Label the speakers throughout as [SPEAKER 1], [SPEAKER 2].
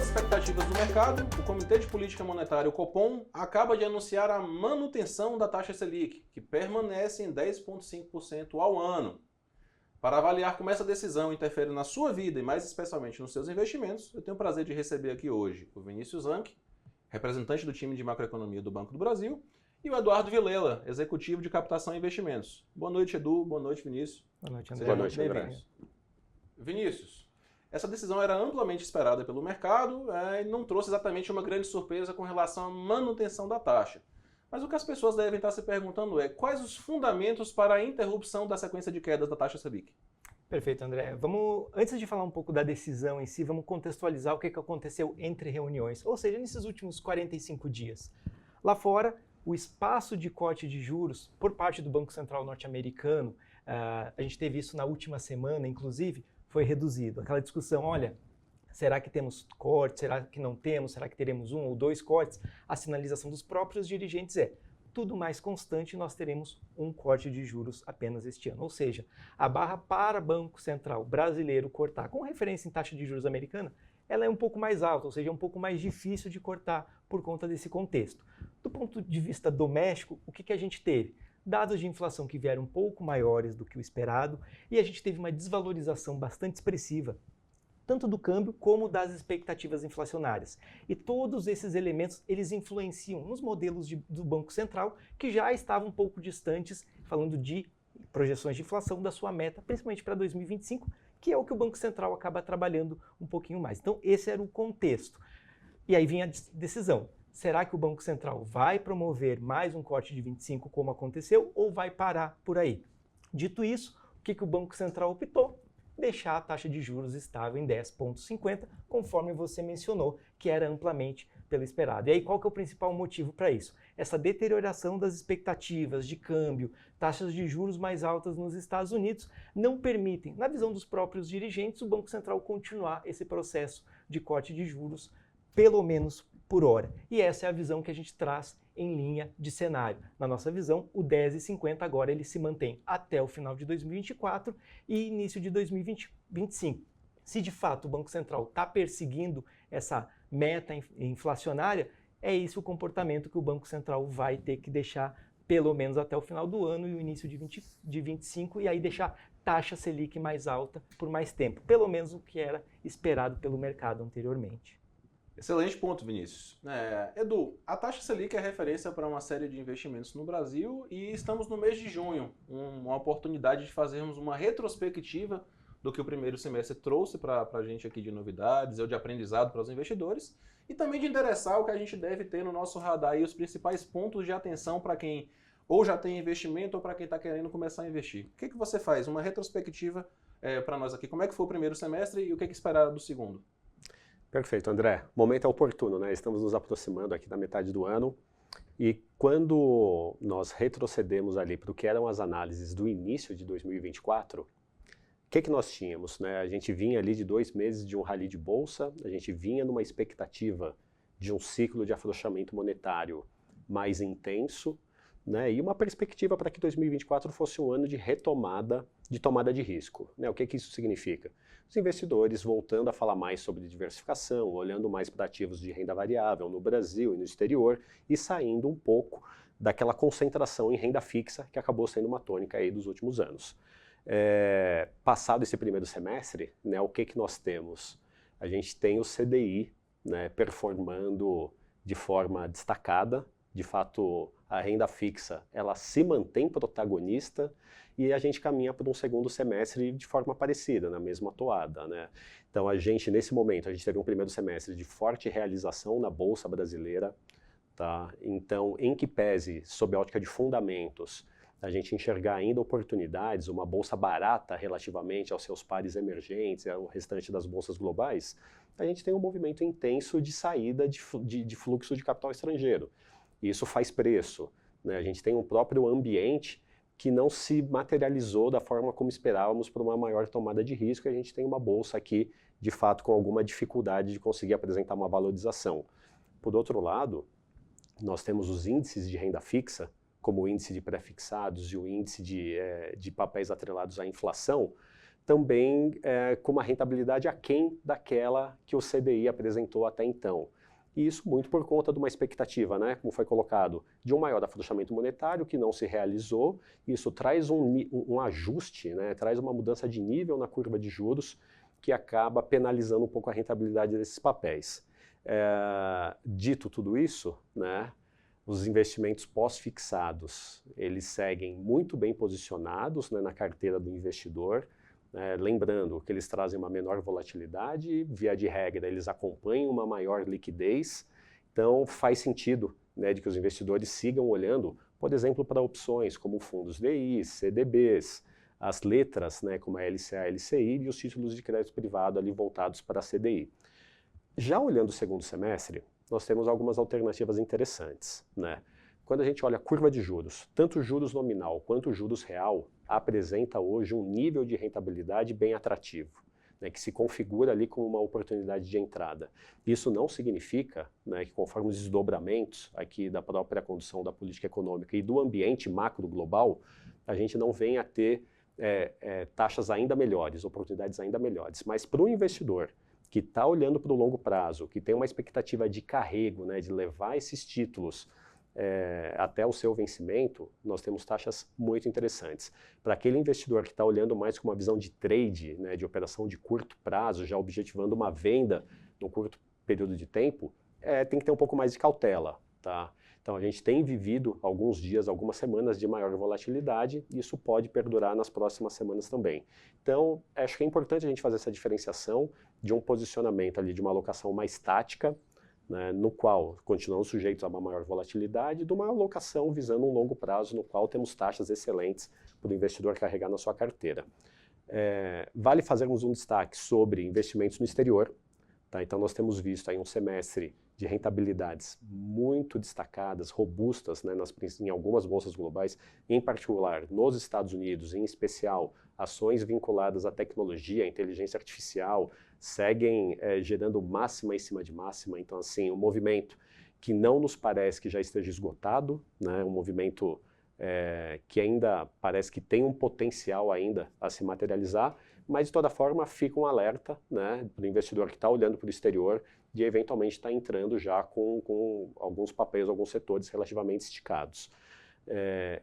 [SPEAKER 1] as expectativas do mercado, o Comitê de Política Monetária, o Copom, acaba de anunciar a manutenção da taxa Selic, que permanece em 10,5% ao ano. Para avaliar como essa decisão interfere na sua vida e mais especialmente nos seus investimentos, eu tenho o prazer de receber aqui hoje o Vinícius Zanck, representante do time de macroeconomia do Banco do Brasil, e o Eduardo Vilela, executivo de captação e investimentos. Boa noite, Edu. Boa noite, Vinícius.
[SPEAKER 2] Boa noite, André.
[SPEAKER 1] Boa noite, André. Vinícius, essa decisão era amplamente esperada pelo mercado e não trouxe exatamente uma grande surpresa com relação à manutenção da taxa. Mas o que as pessoas devem estar se perguntando é quais os fundamentos para a interrupção da sequência de quedas da taxa Selic?
[SPEAKER 2] Perfeito, André. Antes de falar um pouco da decisão em si, vamos contextualizar o que aconteceu entre reuniões, ou seja, nesses últimos 45 dias. Lá fora, o espaço de corte de juros por parte do Banco Central norte-americano, a gente teve isso na última semana, inclusive, foi reduzido. Aquela discussão, olha, será que temos corte, será que não temos, será que teremos 1 ou 2 cortes? A sinalização dos próprios dirigentes é tudo mais constante, nós teremos um corte de juros apenas este ano. Ou seja, a barra para Banco Central brasileiro cortar, com referência em taxa de juros americana, ela é um pouco mais alta, ou seja, é um pouco mais difícil de cortar por conta desse contexto. Do ponto de vista doméstico, o que a gente teve? Dados de inflação que vieram um pouco maiores do que o esperado e a gente teve uma desvalorização bastante expressiva, tanto do câmbio como das expectativas inflacionárias. E todos esses elementos, eles influenciam nos modelos do Banco Central, que já estavam um pouco distantes, falando de projeções de inflação da sua meta, principalmente para 2025, que é o que o Banco Central acaba trabalhando um pouquinho mais. Então, esse era o contexto. E aí vinha a decisão. Será que o Banco Central vai promover mais um corte de 25, como aconteceu, ou vai parar por aí? Dito isso, o que o Banco Central optou? Deixar a taxa de juros estável em 10,50, conforme você mencionou, que era amplamente pelo esperado. E aí, qual que é o principal motivo para isso? Essa deterioração das expectativas de câmbio, taxas de juros mais altas nos Estados Unidos, não permitem, na visão dos próprios dirigentes, o Banco Central continuar esse processo de corte de juros, pelo menos por hora. E essa é a visão que a gente traz em linha de cenário. Na nossa visão, o 10,50 agora ele se mantém até o final de 2024 e início de 2025. Se de fato o Banco Central está perseguindo essa meta inflacionária, é esse o comportamento que o Banco Central vai ter que deixar pelo menos até o final do ano e o início de 2025 e aí deixar taxa Selic mais alta por mais tempo, pelo menos o que era esperado pelo mercado anteriormente.
[SPEAKER 1] Excelente ponto, Vinícius. Edu, a taxa Selic é referência para uma série de investimentos no Brasil e estamos no mês de junho, uma oportunidade de fazermos uma retrospectiva do que o primeiro semestre trouxe para a gente aqui de novidades ou de aprendizado para os investidores e também de endereçar o que a gente deve ter no nosso radar e os principais pontos de atenção para quem ou já tem investimento ou para quem está querendo começar a investir. O que você faz? Uma retrospectiva para nós aqui. Como é que foi o primeiro semestre e o que esperar do segundo?
[SPEAKER 3] Perfeito, André. O momento é oportuno, né? Estamos nos aproximando aqui da metade do ano e quando nós retrocedemos ali para o que eram as análises do início de 2024, o que nós tínhamos, né? A gente vinha ali de 2 meses de um rally de bolsa, a gente vinha numa expectativa de um ciclo de afrouxamento monetário mais intenso, né? E uma perspectiva para que 2024 fosse um ano de retomada, de tomada de risco, né? O que isso significa? Os investidores voltando a falar mais sobre diversificação, olhando mais para ativos de renda variável no Brasil e no exterior e saindo um pouco daquela concentração em renda fixa que acabou sendo uma tônica aí dos últimos anos. Passado esse primeiro semestre, né, o que nós temos? A gente tem o CDI, né, performando de forma destacada. De fato, a renda fixa ela se mantém protagonista e a gente caminha para um segundo semestre de forma parecida, na mesma toada, né? Então a gente, nesse momento, a gente teve um primeiro semestre de forte realização na Bolsa Brasileira, tá? Então, em que pese, sob a ótica de fundamentos, a gente enxergar ainda oportunidades, uma bolsa barata relativamente aos seus pares emergentes, ao restante das bolsas globais, a gente tem um movimento intenso de saída de fluxo de capital estrangeiro. E isso faz preço, né? A gente tem um próprio ambiente que não se materializou da forma como esperávamos para uma maior tomada de risco e a gente tem uma bolsa aqui, de fato, com alguma dificuldade de conseguir apresentar uma valorização. Por outro lado, nós temos os índices de renda fixa, como o índice de pré-fixados e o índice de papéis atrelados à inflação, também com uma rentabilidade aquém daquela que o CDI apresentou até então. E isso muito por conta de uma expectativa, né, como foi colocado, de um maior afrouxamento monetário que não se realizou. Isso traz um ajuste, né, traz uma mudança de nível na curva de juros que acaba penalizando um pouco a rentabilidade desses papéis. Dito tudo isso, né, os investimentos pós-fixados, eles seguem muito bem posicionados, né, na carteira do investidor. Lembrando que eles trazem uma menor volatilidade, via de regra eles acompanham uma maior liquidez, então faz sentido, né, de que os investidores sigam olhando, por exemplo, para opções como fundos DI, CDBs, as letras, né, como a LCA, LCI e os títulos de crédito privado ali voltados para a CDI. Já olhando o segundo semestre, nós temos algumas alternativas interessantes, né? Quando a gente olha a curva de juros, tanto juros nominal quanto juros real apresenta hoje um nível de rentabilidade bem atrativo, né, que se configura ali como uma oportunidade de entrada. Isso não significa, né, que conforme os desdobramentos aqui da própria condução da política econômica e do ambiente macro global, a gente não venha a ter taxas ainda melhores, oportunidades ainda melhores. Mas para o investidor que está olhando para o longo prazo, que tem uma expectativa de carrego, né, de levar esses títulos até o seu vencimento, nós temos taxas muito interessantes. Para aquele investidor que está olhando mais com uma visão de trade, né, de operação de curto prazo, já objetivando uma venda num curto período de tempo, tem que ter um pouco mais de cautela, tá? Então a gente tem vivido alguns dias, algumas semanas de maior volatilidade e isso pode perdurar nas próximas semanas também. Então acho que é importante a gente fazer essa diferenciação de um posicionamento ali, de uma alocação mais tática, né, no qual continuamos sujeitos a uma maior volatilidade, de uma alocação visando um longo prazo, no qual temos taxas excelentes para o investidor carregar na sua carteira. Vale fazermos um destaque sobre investimentos no exterior. Tá? Então nós temos visto aí um semestre de rentabilidades muito destacadas, robustas, né, em algumas bolsas globais, em particular nos Estados Unidos, em especial ações vinculadas à tecnologia, à inteligência artificial, seguem gerando máxima em cima de máxima. Então, assim, um movimento que não nos parece que já esteja esgotado, né, um movimento que ainda parece que tem um potencial ainda a se materializar, mas de toda forma fica um alerta, né, para o investidor que está olhando para o exterior, de eventualmente estar entrando já com alguns papéis, alguns setores relativamente esticados.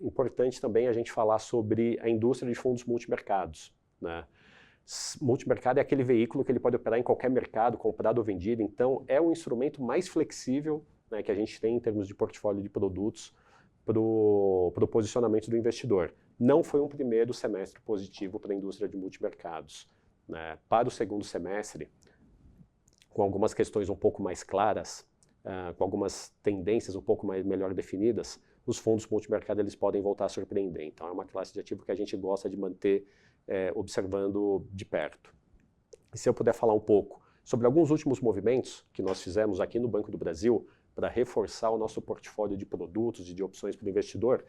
[SPEAKER 3] Importante também a gente falar sobre a indústria de fundos multimercados, né? Multimercado é aquele veículo que ele pode operar em qualquer mercado, comprado ou vendido, então é o instrumento mais flexível, né, que a gente tem em termos de portfólio de produtos para o posicionamento do investidor. Não foi um primeiro semestre positivo para a indústria de multimercados, né? Para o segundo semestre, com algumas questões um pouco mais claras, com algumas tendências um pouco melhor definidas, os fundos multimercado eles podem voltar a surpreender. Então é uma classe de ativo que a gente gosta de manter observando de perto. E se eu puder falar um pouco sobre alguns últimos movimentos que nós fizemos aqui no Banco do Brasil para reforçar o nosso portfólio de produtos e de opções para o investidor,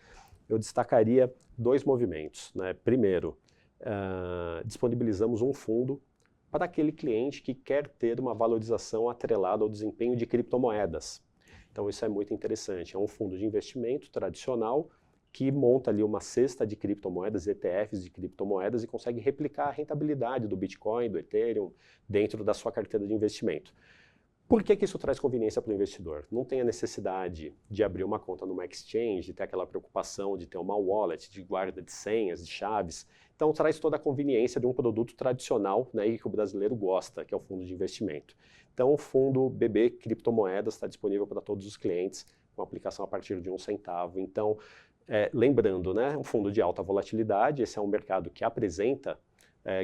[SPEAKER 3] eu destacaria dois movimentos, né? Primeiro, disponibilizamos um fundo para aquele cliente que quer ter uma valorização atrelada ao desempenho de criptomoedas. Então isso é muito interessante, é um fundo de investimento tradicional que monta ali uma cesta de criptomoedas, ETFs de criptomoedas e consegue replicar a rentabilidade do Bitcoin, do Ethereum, dentro da sua carteira de investimento. Por que isso traz conveniência para o investidor? Não tem a necessidade de abrir uma conta numa exchange, de ter aquela preocupação de ter uma wallet, de guarda de senhas, de chaves. Então traz toda a conveniência de um produto tradicional, né, e que o brasileiro gosta, que é o fundo de investimento. Então o fundo BB Criptomoedas está disponível para todos os clientes, com aplicação a partir de R$1. Então, lembrando, né, um fundo de alta volatilidade, esse é um mercado que apresenta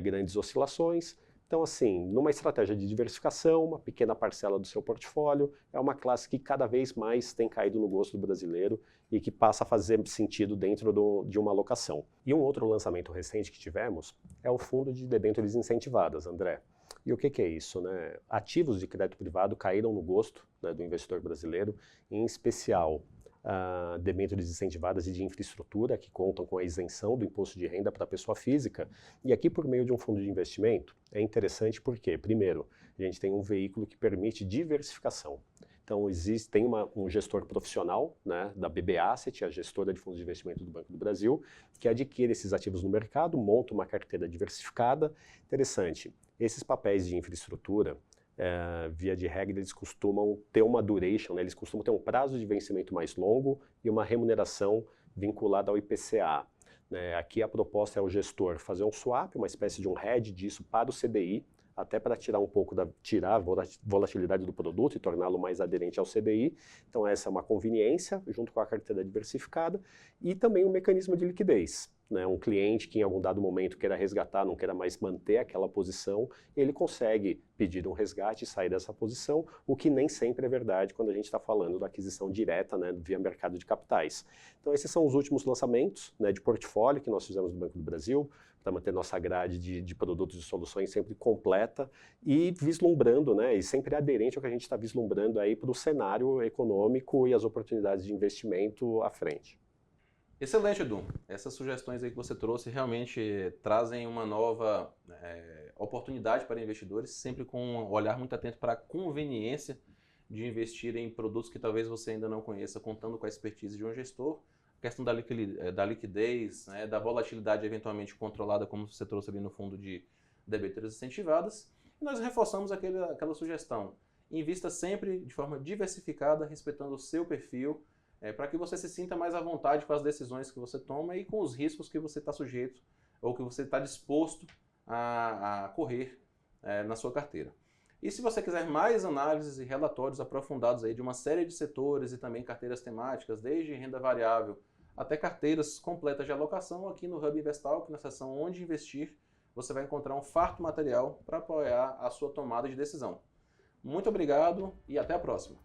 [SPEAKER 3] grandes oscilações. Então, assim, numa estratégia de diversificação, uma pequena parcela do seu portfólio, é uma classe que cada vez mais tem caído no gosto do brasileiro e que passa a fazer sentido dentro de uma alocação. E um outro lançamento recente que tivemos é o fundo de debêntures incentivadas, André. E o que é isso, né? Ativos de crédito privado caíram no gosto, né, do investidor brasileiro, em especial debêntures incentivadas e de infraestrutura, que contam com a isenção do imposto de renda para a pessoa física. E aqui, por meio de um fundo de investimento, é interessante porque, primeiro, a gente tem um veículo que permite diversificação. Então, tem um gestor profissional, né, da BB Asset, a gestora de fundos de investimento do Banco do Brasil, que adquire esses ativos no mercado, monta uma carteira diversificada. Interessante, esses papéis de infraestrutura, via de regra, eles costumam ter uma duration, né, eles costumam ter um prazo de vencimento mais longo e uma remuneração vinculada ao IPCA. Aqui a proposta é o gestor fazer um swap, uma espécie de um hedge disso para o CDI, até para tirar um pouco tirar a volatilidade do produto e torná-lo mais aderente ao CDI. Então essa é uma conveniência, junto com a carteira diversificada, e também um mecanismo de liquidez. Um cliente que em algum dado momento queira resgatar, não queira mais manter aquela posição, ele consegue pedir um resgate e sair dessa posição, o que nem sempre é verdade quando a gente está falando da aquisição direta, né, via mercado de capitais. Então esses são os últimos lançamentos, né, de portfólio que nós fizemos no Banco do Brasil, para manter nossa grade de produtos e soluções sempre completa e vislumbrando, né, e sempre aderente ao que a gente está vislumbrando aí para o cenário econômico e as oportunidades de investimento à frente.
[SPEAKER 1] Excelente, Edu. Essas sugestões aí que você trouxe realmente trazem uma nova oportunidade para investidores, sempre com um olhar muito atento para a conveniência de investir em produtos que talvez você ainda não conheça, contando com a expertise de um gestor. A questão da liquidez, né, da volatilidade eventualmente controlada, como você trouxe ali no fundo de debêntures incentivadas. E nós reforçamos aquela sugestão. Invista sempre de forma diversificada, respeitando o seu perfil, para que você se sinta mais à vontade com as decisões que você toma e com os riscos que você está sujeito ou que você está disposto a correr na sua carteira. E se você quiser mais análises e relatórios aprofundados aí de uma série de setores e também carteiras temáticas, desde renda variável até carteiras completas de alocação, aqui no Hub Investalk, na seção Onde Investir, você vai encontrar um farto material para apoiar a sua tomada de decisão. Muito obrigado e até a próxima.